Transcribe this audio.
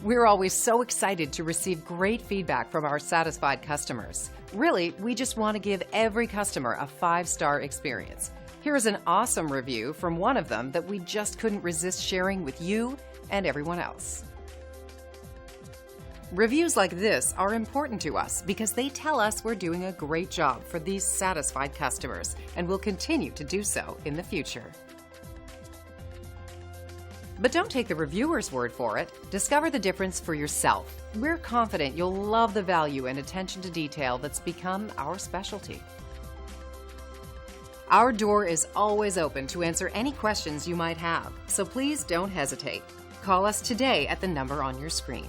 We're always so excited to receive great feedback from our satisfied customers. Really, we just want to give every customer a 5-star experience. Here's an awesome review from one of them that we just couldn't resist sharing with you and everyone else. Reviews like this are important to us because they tell us we're doing a great job for these satisfied customers and will continue to do so in the future. But don't take the reviewer's word for it. Discover the difference for yourself. We're confident you'll love the value and attention to detail that's become our specialty. Our door is always open to answer any questions you might have, so please don't hesitate. Call us today at the number on your screen.